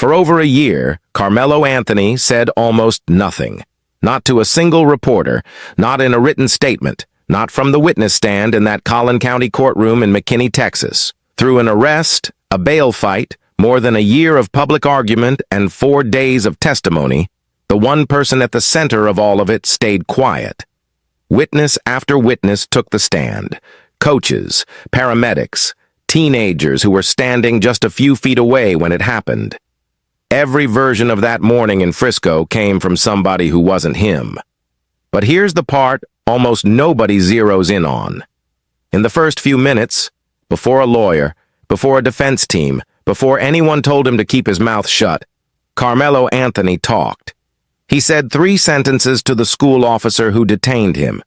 For over a year, Karmelo Anthony said almost nothing. Not to a single reporter, not in a written statement, not from the witness stand in that Collin County courtroom in McKinney, Texas. Through an arrest, a bail fight, more than a year of public argument, and 4 days of testimony, the one person at the center of all of it stayed quiet. Witness after witness took the stand. Coaches, paramedics, teenagers who were standing just a few feet away when it happened. Every version of that morning in Frisco came from somebody who wasn't him. But here's the part almost nobody zeroes in on. In the first few minutes, before a lawyer, before a defense team, before anyone told him to keep his mouth shut, Karmelo Anthony talked. He said 3 sentences to the school officer who detained him.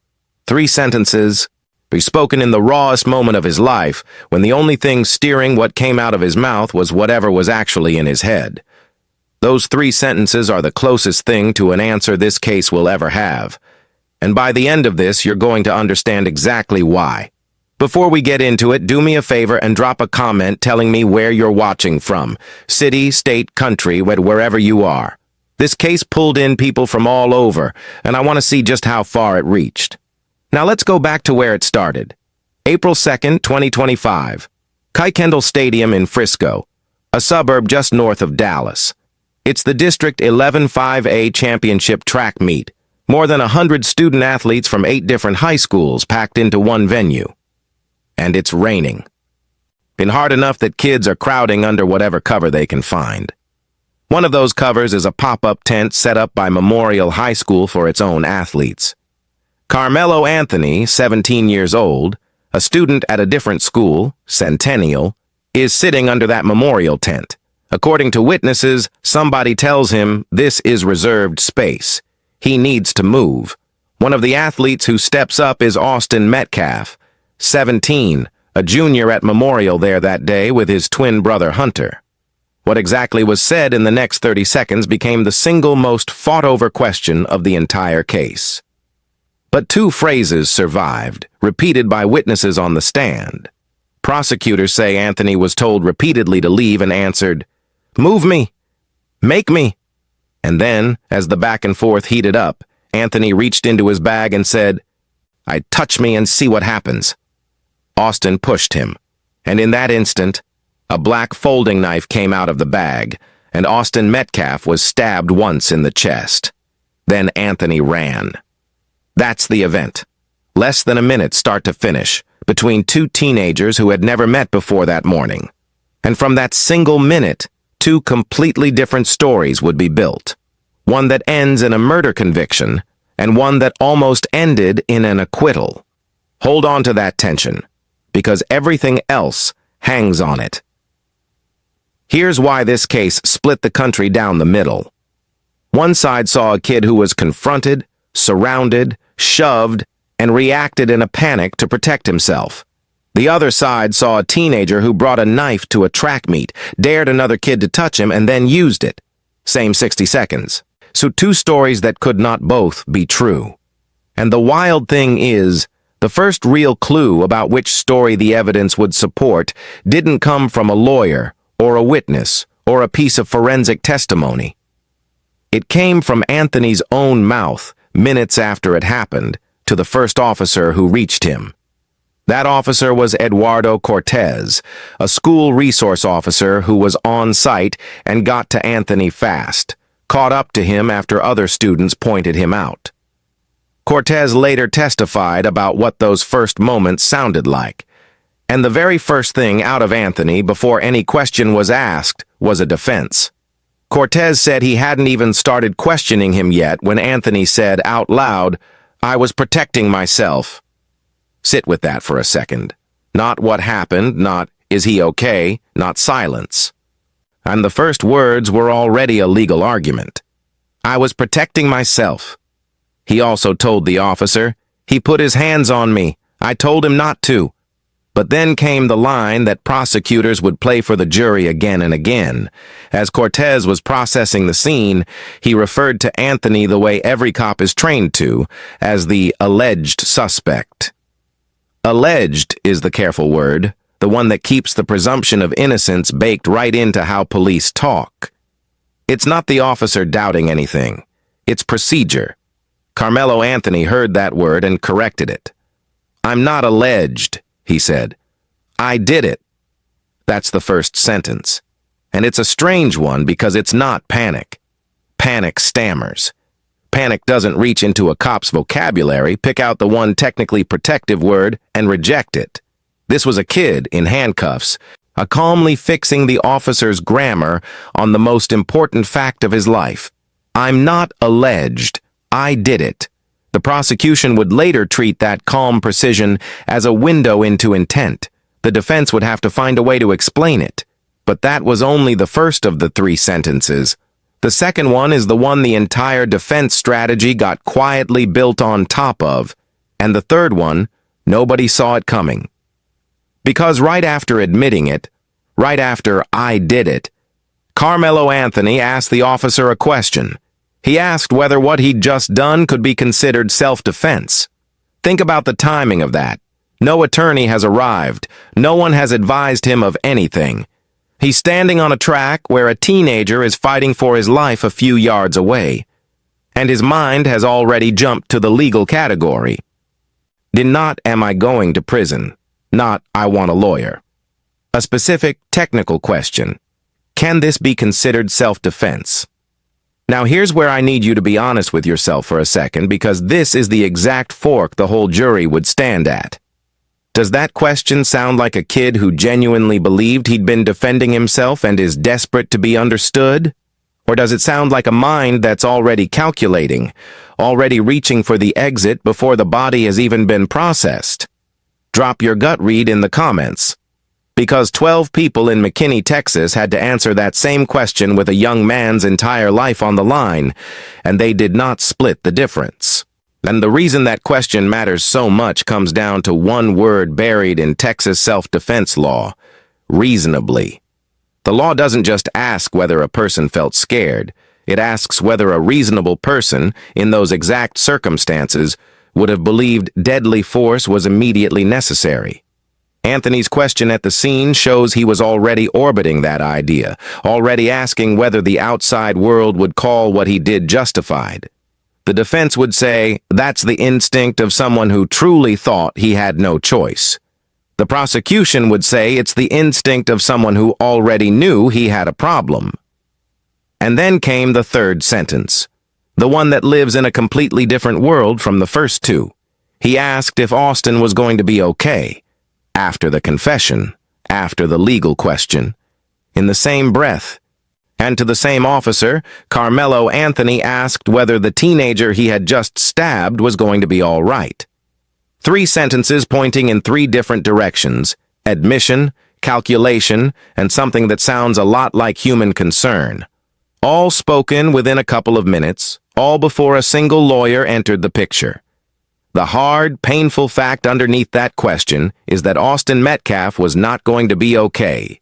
3 sentences, bespoken in the rawest moment of his life, when the only thing steering what came out of his mouth was whatever was actually in his head. Those 3 sentences are the closest thing to an answer this case will ever have. And by the end of this, you're going to understand exactly why. Before we get into it, do me a favor and drop a comment telling me where you're watching from. City, state, country, wherever you are. This case pulled in people from all over, and I want to see just how far it reached. Now let's go back to where it started. April 2nd, 2025. Kendall Stadium in Frisco, a suburb just north of Dallas. It's the District 11-5A Championship track meet. More than 100 student athletes from 8 different high schools packed into one venue. And it's raining. Been hard enough that kids are crowding under whatever cover they can find. One of those covers is a pop-up tent set up by Memorial High School for its own athletes. Karmelo Anthony, 17 years old, a student at a different school, Centennial, is sitting under that memorial tent. According to witnesses, somebody tells him this is reserved space. He needs to move. One of the athletes who steps up is Austin Metcalf, 17, a junior at Memorial there that day with his twin brother Hunter. What exactly was said in the next 30 seconds became the single most fought-over question of the entire case. But 2 phrases survived, repeated by witnesses on the stand. Prosecutors say Anthony was told repeatedly to leave and answered, "Move me. Make me." And then, as the back and forth heated up, Anthony reached into his bag and said, touch me and see what happens." Austin pushed him, and in that instant, a black folding knife came out of the bag, and Austin Metcalf was stabbed once in the chest. Then Anthony ran. That's the event. Less than a minute start to finish, between 2 teenagers who had never met before that morning. And from that single minute, 2 completely different stories would be built. One that ends in a murder conviction, and one that almost ended in an acquittal. Hold on to that tension, because everything else hangs on it. Here's why this case split the country down the middle. One side saw a kid who was confronted, surrounded, shoved, and reacted in a panic to protect himself. The other side saw a teenager who brought a knife to a track meet, dared another kid to touch him, and then used it. Same 60 seconds. So 2 stories that could not both be true. And the wild thing is, the first real clue about which story the evidence would support didn't come from a lawyer, or a witness, or a piece of forensic testimony. It came from Anthony's own mouth, minutes after it happened, to the first officer who reached him. That officer was Eduardo Cortez, a school resource officer who was on site and got to Anthony fast, caught up to him after other students pointed him out. Cortez later testified about what those first moments sounded like, and the very first thing out of Anthony before any question was asked was a defense. Cortez said he hadn't even started questioning him yet when Anthony said out loud, "I was protecting myself." Sit with that for a second. Not what happened, not is he okay, not silence. And the first words were already a legal argument. I was protecting myself. He also told the officer, he put his hands on me. I told him not to. But then came the line that prosecutors would play for the jury again and again. As Cortez was processing the scene, he referred to Anthony the way every cop is trained to, as the alleged suspect. Alleged is the careful word, the one that keeps the presumption of innocence baked right into how police talk. It's not the officer doubting anything. It's procedure. Karmelo Anthony heard that word and corrected it. "I'm not alleged," he said. "I did it." That's the first sentence. And it's a strange one because it's not panic. Panic stammers. Panic doesn't reach into a cop's vocabulary, pick out the one technically protective word, and reject it. This was a kid in handcuffs, calmly fixing the officer's grammar on the most important fact of his life. "I'm not alleged. I did it." The prosecution would later treat that calm precision as a window into intent. The defense would have to find a way to explain it. But that was only the first of the three sentences. The second one is the one the entire defense strategy got quietly built on top of. And the third one, nobody saw it coming. Because right after admitting it, right after "I did it," Karmelo Anthony asked the officer a question. He asked whether what he'd just done could be considered self-defense. Think about the timing of that. No attorney has arrived. No one has advised him of anything. He's standing on a track where a teenager is fighting for his life a few yards away. And his mind has already jumped to the legal category. Not "am I going to prison?" Not "I want a lawyer." A specific, technical question. Can this be considered self-defense? Now here's where I need you to be honest with yourself for a second, because this is the exact fork the whole jury would stand at. Does that question sound like a kid who genuinely believed he'd been defending himself and is desperate to be understood? Or does it sound like a mind that's already calculating, already reaching for the exit before the body has even been processed? Drop your gut read in the comments. Because 12 people in McKinney, Texas had to answer that same question with a young man's entire life on the line, and they did not split the difference. And the reason that question matters so much comes down to one word buried in Texas self-defense law: reasonably. The law doesn't just ask whether a person felt scared. It asks whether a reasonable person, in those exact circumstances, would have believed deadly force was immediately necessary. Anthony's question at the scene shows he was already orbiting that idea, already asking whether the outside world would call what he did justified. The defense would say, that's the instinct of someone who truly thought he had no choice. The prosecution would say it's the instinct of someone who already knew he had a problem. And then came the third sentence, the one that lives in a completely different world from the first two. He asked if Austin was going to be okay. After the confession, after the legal question, in the same breath. And to the same officer, Karmelo Anthony asked whether the teenager he had just stabbed was going to be all right. 3 sentences pointing in 3 different directions: admission, calculation, and something that sounds a lot like human concern. All spoken within a couple of minutes, all before a single lawyer entered the picture. The hard, painful fact underneath that question is that Austin Metcalf was not going to be okay.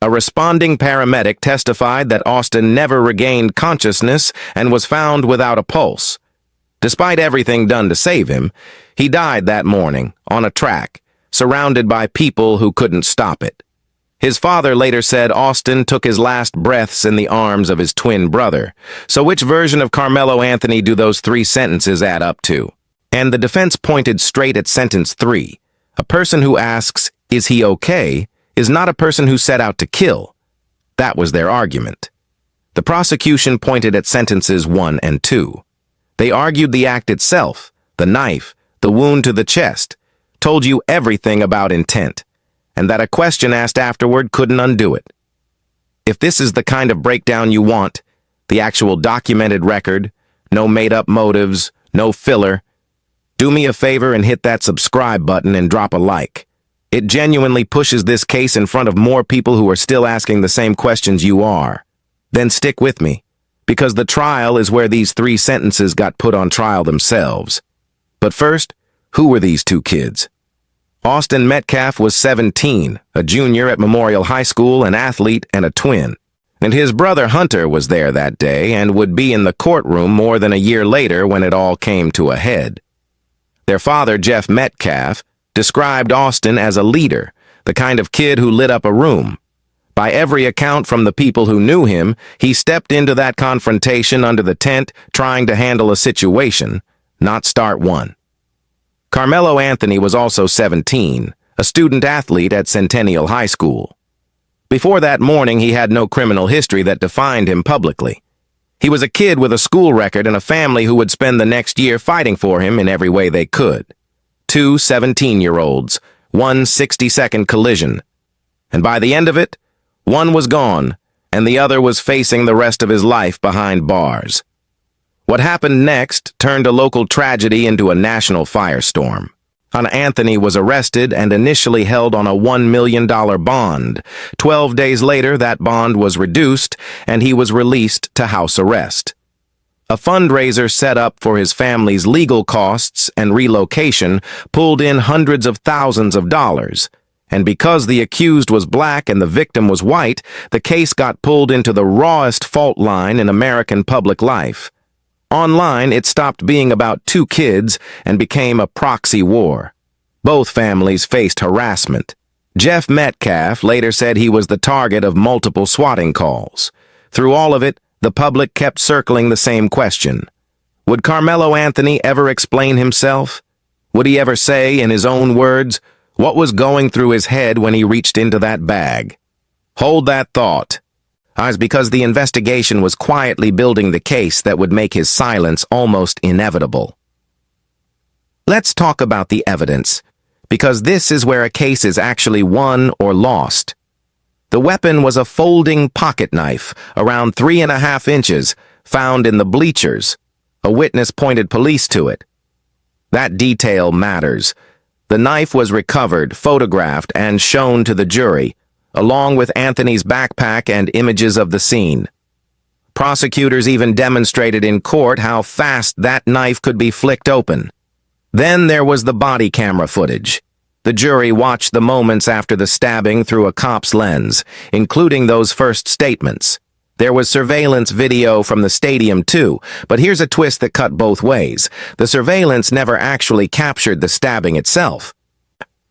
A responding paramedic testified that Austin never regained consciousness and was found without a pulse. Despite everything done to save him, he died that morning, on a track, surrounded by people who couldn't stop it. His father later said Austin took his last breaths in the arms of his twin brother. So which version of Karmelo Anthony do those 3 sentences add up to? And the defense pointed straight at sentence 3. A person who asks, "Is he okay?" is not a person who set out to kill. That was their argument. The prosecution pointed at sentences 1 and 2. They argued the act itself, the knife, the wound to the chest, told you everything about intent, and that a question asked afterward couldn't undo it. If this is the kind of breakdown you want, the actual documented record, no made-up motives, no filler, do me a favor and hit that subscribe button and drop a like. It genuinely pushes this case in front of more people who are still asking the same questions you are. Then stick with me, because the trial is where these 3 sentences got put on trial themselves. But first, who were these 2 kids? Austin Metcalf was 17, a junior at Memorial High School, an athlete, and a twin. And his brother Hunter was there that day and would be in the courtroom more than a year later when it all came to a head. Their father, Jeff Metcalf, described Austin as a leader, the kind of kid who lit up a room. By every account from the people who knew him, he stepped into that confrontation under the tent trying to handle a situation, not start one. Karmelo Anthony was also 17, a student athlete at Centennial High School. Before that morning, he had no criminal history that defined him publicly. He was a kid with a school record and a family who would spend the next year fighting for him in every way they could. 2 17-year-olds, one 60-second collision. And by the end of it, one was gone, and the other was facing the rest of his life behind bars. What happened next turned a local tragedy into a national firestorm. Anthony was arrested and initially held on a $1 million bond. 12 days later, that bond was reduced, and he was released to house arrest. A fundraiser set up for his family's legal costs and relocation pulled in hundreds of thousands of dollars. And because the accused was black and the victim was white, the case got pulled into the rawest fault line in American public life. Online, it stopped being about two kids and became a proxy war. Both families faced harassment. Jeff Metcalf later said he was the target of multiple swatting calls. Through all of it, the public kept circling the same question. Would Karmelo Anthony ever explain himself? Would he ever say, in his own words, what was going through his head when he reached into that bag? Hold that thought. As because the investigation was quietly building the case that would make his silence almost inevitable. Let's talk about the evidence, because this is where a case is actually won or lost. The weapon was a folding pocket knife, around 3.5 inches, found in the bleachers. A witness pointed police to it. That detail matters. The knife was recovered, photographed, and shown to the jury, along with Anthony's backpack and images of the scene. Prosecutors even demonstrated in court how fast that knife could be flicked open. Then there was the body camera footage. The jury watched the moments after the stabbing through a cop's lens, including those first statements. There was surveillance video from the stadium too, but here's a twist that cut both ways. The surveillance never actually captured the stabbing itself.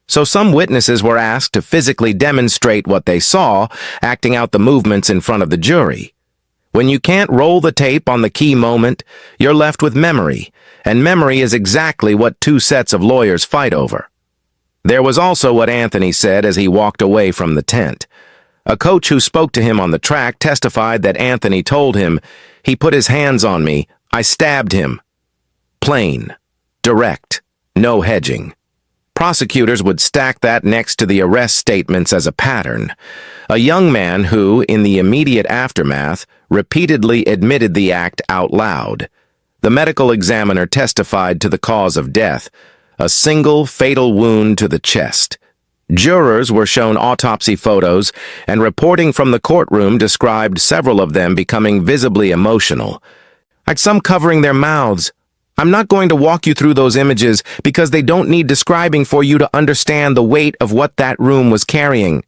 So some witnesses were asked to physically demonstrate what they saw, acting out the movements in front of the jury. When you can't roll the tape on the key moment, you're left with memory, and memory is exactly what two sets of lawyers fight over. There was also what Anthony said as he walked away from the tent. A coach who spoke to him on the track testified that Anthony told him, "He put his hands on me, I stabbed him." Plain, direct, no hedging. Prosecutors would stack that next to the arrest statements as a pattern. A young man who, in the immediate aftermath, repeatedly admitted the act out loud. The medical examiner testified to the cause of death, a single fatal wound to the chest. Jurors were shown autopsy photos, and reporting from the courtroom described several of them becoming visibly emotional, like some covering their mouths. I'm not going to walk you through those images because they don't need describing for you to understand the weight of what that room was carrying.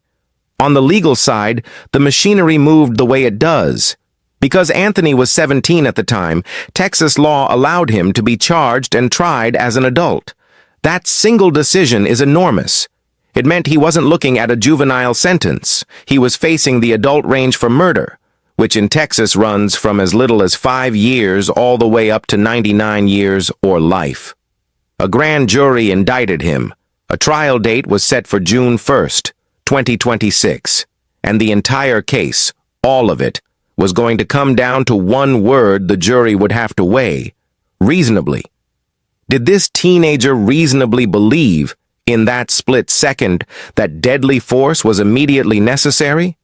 On the legal side, the machinery moved the way it does. Because Anthony was 17 at the time, Texas law allowed him to be charged and tried as an adult. That single decision is enormous. It meant he wasn't looking at a juvenile sentence. He was facing the adult range for murder, which in Texas runs from as little as 5 years all the way up to 99 years or life. A grand jury indicted him. A trial date was set for June 1st, 2026, and the entire case, all of it, was going to come down to one word the jury would have to weigh: reasonably. Did this teenager reasonably believe, in that split second, that deadly force was immediately necessary?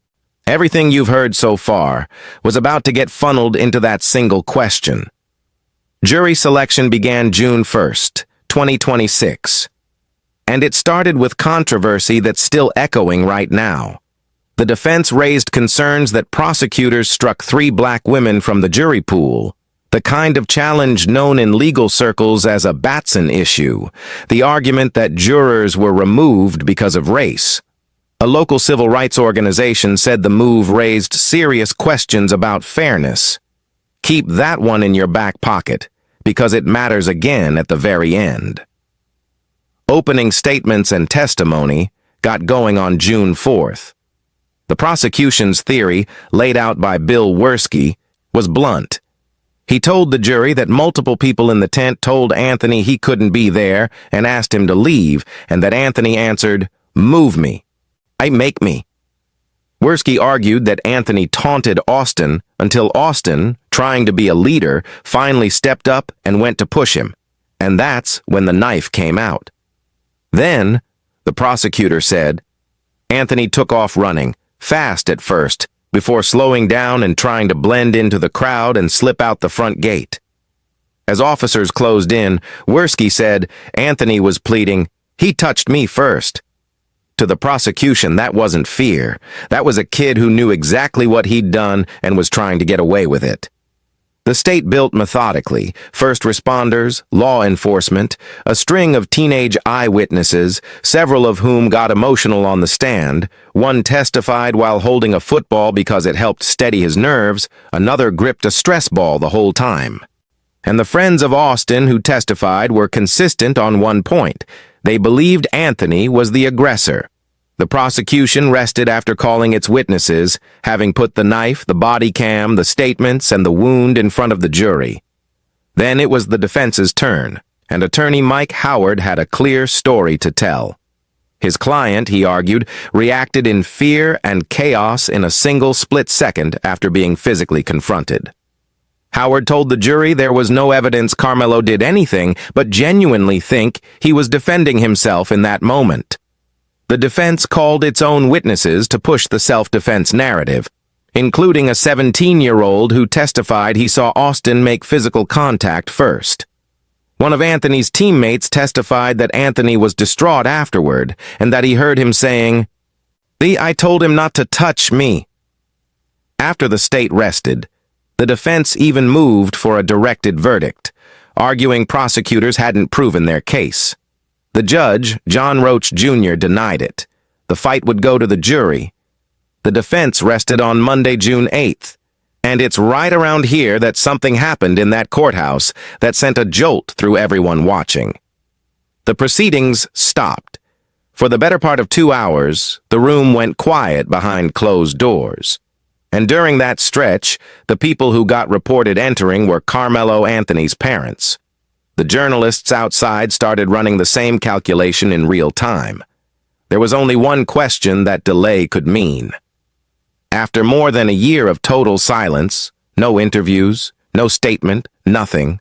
Everything you've heard so far was about to get funneled into that single question. Jury selection began June 1st, 2026. And it started with controversy that's still echoing right now. The defense raised concerns that prosecutors struck 3 black women from the jury pool, the kind of challenge known in legal circles as a Batson issue, the argument that jurors were removed because of race. A local civil rights organization said the move raised serious questions about fairness. Keep that one in your back pocket, because it matters again at the very end. Opening statements and testimony got going on June 4th. The prosecution's theory, laid out by Bill Werski, was blunt. He told the jury that multiple people in the tent told Anthony he couldn't be there and asked him to leave, and that Anthony answered, "Move me. I make me." Werski argued that Anthony taunted Austin until Austin, trying to be a leader, finally stepped up and went to push him, and that's when the knife came out. Then, the prosecutor said, Anthony took off running, fast at first, before slowing down and trying to blend into the crowd and slip out the front gate. As officers closed in, Werski said Anthony was pleading, "He touched me first." To the prosecution, that wasn't fear. That was a kid who knew exactly what he'd done and was trying to get away with it. The state built methodically, first responders, law enforcement, a string of teenage eyewitnesses, several of whom got emotional on the stand. One testified while holding a football because it helped steady his nerves, another gripped a stress ball the whole time. And the friends of Austin who testified were consistent on one point. They believed Anthony was the aggressor. The prosecution rested after calling its witnesses, having put the knife, the body cam, the statements, and the wound in front of the jury. Then it was the defense's turn, and attorney Mike Howard had a clear story to tell. His client, he argued, reacted in fear and chaos in a single split second after being physically confronted. Howard told the jury there was no evidence Karmelo did anything, but genuinely think he was defending himself in that moment. The defense called its own witnesses to push the self-defense narrative, including a 17-year-old who testified he saw Austin make physical contact first. One of Anthony's teammates testified that Anthony was distraught afterward and that he heard him saying, I told him not to touch me." After the state rested, the defense even moved for a directed verdict, arguing prosecutors hadn't proven their case. The judge, John Roach Jr., denied it. The fight would go to the jury. The defense rested on Monday, June 8th. And it's right around here that something happened in that courthouse that sent a jolt through everyone watching. The proceedings stopped. For the better part of 2 hours, the room went quiet behind closed doors. And during that stretch, the people who got reported entering were Karmelo Anthony's parents. The journalists outside started running the same calculation in real time. There was only one question that delay could mean. After more than a year of total silence, no interviews, no statement, nothing,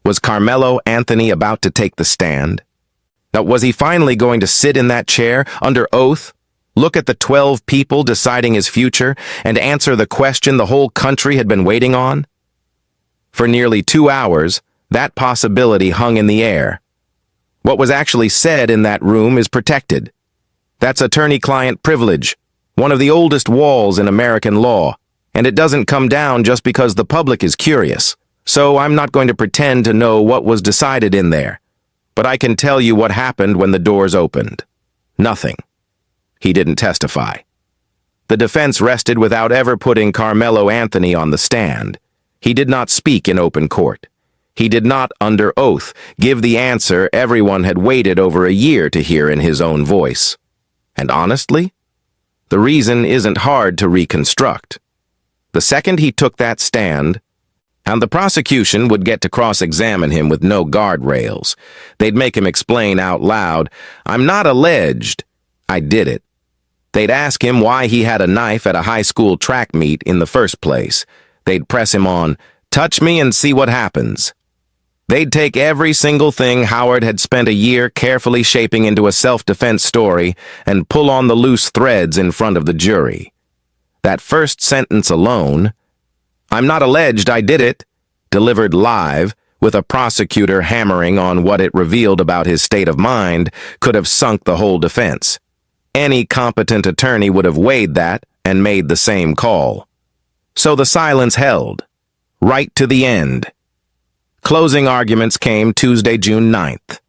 was Karmelo Anthony about to take the stand? Now, was he finally going to sit in that chair, under oath, look at the 12 people deciding his future, and answer the question the whole country had been waiting on? For nearly 2 hours, that possibility hung in the air. What was actually said in that room is protected. That's attorney-client privilege, one of the oldest walls in American law, and it doesn't come down just because the public is curious. So I'm not going to pretend to know what was decided in there. But I can tell you what happened when the doors opened. Nothing. He didn't testify. The defense rested without ever putting Karmelo Anthony on the stand. He did not speak in open court. He did not, under oath, give the answer everyone had waited over a year to hear in his own voice. And honestly, the reason isn't hard to reconstruct. The second he took that stand, and the prosecution would get to cross-examine him with no guardrails. They'd make him explain out loud, "I'm not alleged. I did it." They'd ask him why he had a knife at a high school track meet in the first place. They'd press him on, "Touch me and see what happens." They'd take every single thing Howard had spent a year carefully shaping into a self-defense story and pull on the loose threads in front of the jury. That first sentence alone, "I'm not alleged, I did it," delivered live, with a prosecutor hammering on what it revealed about his state of mind, could have sunk the whole defense. Any competent attorney would have weighed that and made the same call. So the silence held, right to the end. Closing arguments came Tuesday, June 9th.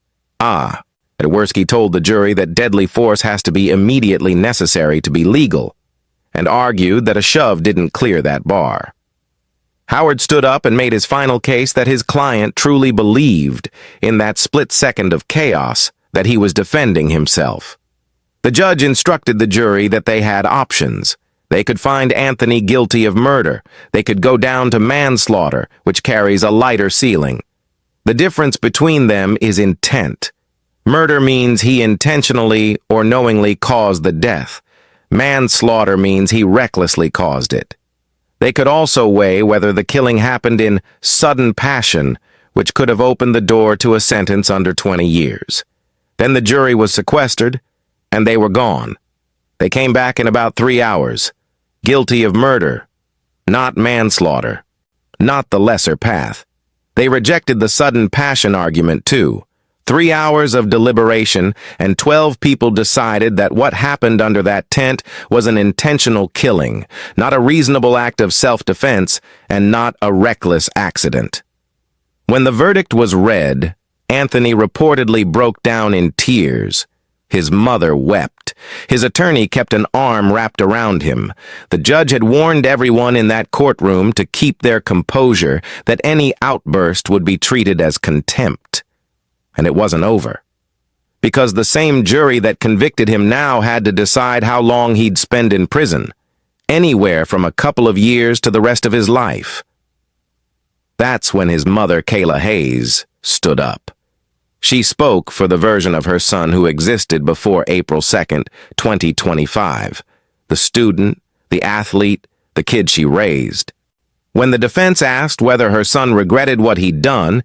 Werski told the jury that deadly force has to be immediately necessary to be legal, and argued that a shove didn't clear that bar. Howard stood up and made his final case that his client truly believed, in that split second of chaos, that he was defending himself. The judge instructed the jury that they had options. They could find Anthony guilty of murder. They could go down to manslaughter, which carries a lighter ceiling. The difference between them is intent. Murder means he intentionally or knowingly caused the death. Manslaughter means he recklessly caused it. They could also weigh whether the killing happened in sudden passion, which could have opened the door to a sentence under 20 years. Then the jury was sequestered, and they were gone. They came back in about 3 hours. Guilty of murder, not manslaughter, not the lesser path. They rejected the sudden passion argument, too. 3 hours of deliberation, and 12 people decided that what happened under that tent was an intentional killing, not a reasonable act of self-defense, and not a reckless accident. When the verdict was read, Anthony reportedly broke down in tears. His mother wept. His attorney kept an arm wrapped around him. The judge had warned everyone in that courtroom to keep their composure, that any outburst would be treated as contempt. And it wasn't over. Because the same jury that convicted him now had to decide how long he'd spend in prison, anywhere from a couple of years to the rest of his life. That's when his mother, Kayla Hayes, stood up. She spoke for the version of her son who existed before April 2nd, 2025. The student, the athlete, the kid she raised. When the defense asked whether her son regretted what he'd done,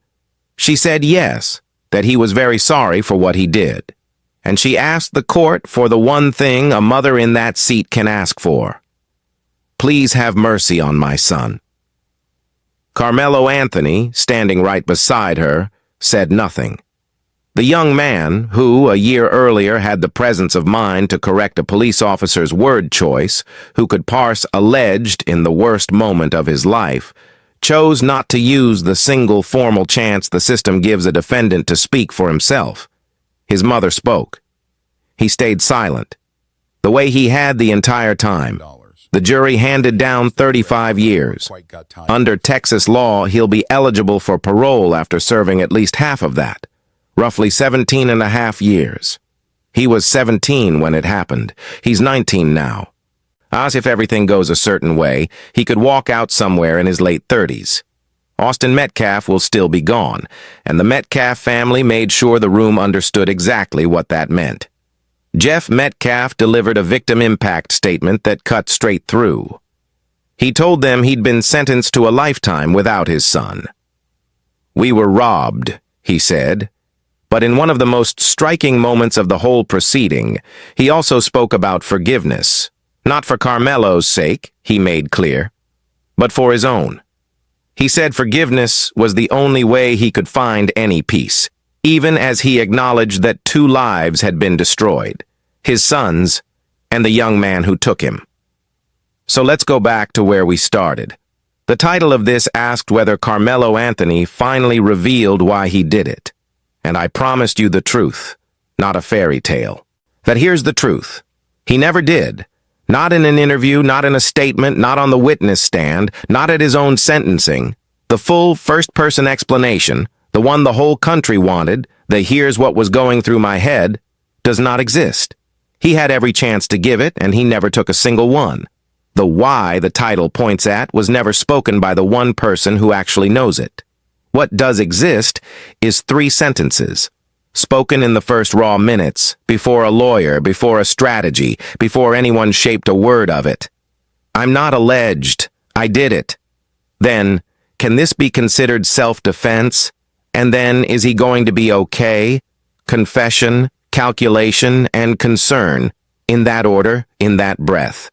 she said yes, that he was very sorry for what he did. And she asked the court for the one thing a mother in that seat can ask for. Please have mercy on my son. Karmelo Anthony, standing right beside her, said nothing. The young man, who a year earlier had the presence of mind to correct a police officer's word choice, who could parse alleged in the worst moment of his life, chose not to use the single formal chance the system gives a defendant to speak for himself. His mother spoke. He stayed silent, the way he had the entire time. The jury handed down 35 years. Under Texas law, he'll be eligible for parole after serving at least half of that. Roughly 17 and a half years. He was 17 when it happened. He's 19 now. As if everything goes a certain way, he could walk out somewhere in his late 30s. Austin Metcalf will still be gone, and the Metcalf family made sure the room understood exactly what that meant. Jeff Metcalf delivered a victim impact statement that cut straight through. He told them he'd been sentenced to a lifetime without his son. We were robbed, he said. But in one of the most striking moments of the whole proceeding, he also spoke about forgiveness. Not for Karmelo's sake, he made clear, but for his own. He said forgiveness was the only way he could find any peace, even as he acknowledged that 2 lives had been destroyed, his son's and the young man who took him. So let's go back to where we started. The title of this asked whether Karmelo Anthony finally revealed why he did it. And I promised you the truth, not a fairy tale. That here's the truth. He never did. Not in an interview, not in a statement, not on the witness stand, not at his own sentencing. The full first-person explanation, the one the whole country wanted, the here's what was going through my head, does not exist. He had every chance to give it, and he never took a single one. The why the title points at was never spoken by the one person who actually knows it. What does exist is 3 sentences, spoken in the first raw minutes, before a lawyer, before a strategy, before anyone shaped a word of it. I'm not alleged. I did it. Then, can this be considered self-defense? And then, is he going to be okay? Confession, calculation, and concern, in that order, in that breath.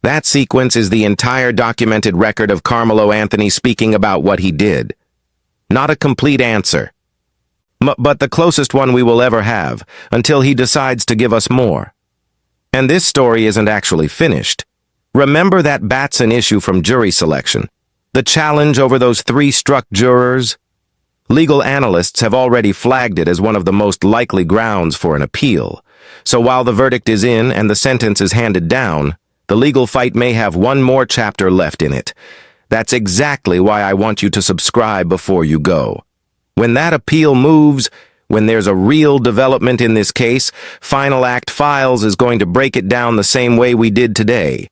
That sequence is the entire documented record of Karmelo Anthony speaking about what he did. Not a complete answer, but the closest one we will ever have, until he decides to give us more. And this story isn't actually finished. Remember that Batson issue from jury selection? The challenge over those 3 struck jurors? Legal analysts have already flagged it as one of the most likely grounds for an appeal. So while the verdict is in and the sentence is handed down, the legal fight may have one more chapter left in it. That's exactly why I want you to subscribe before you go. When that appeal moves, when there's a real development in this case, Final Act Files is going to break it down the same way we did today.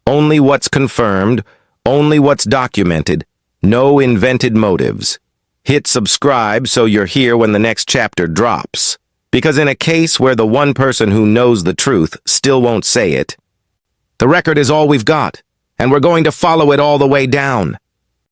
Only what's confirmed, only what's documented, no invented motives. Hit subscribe so you're here when the next chapter drops. Because in a case where the one person who knows the truth still won't say it, the record is all we've got, and we're going to follow it all the way down.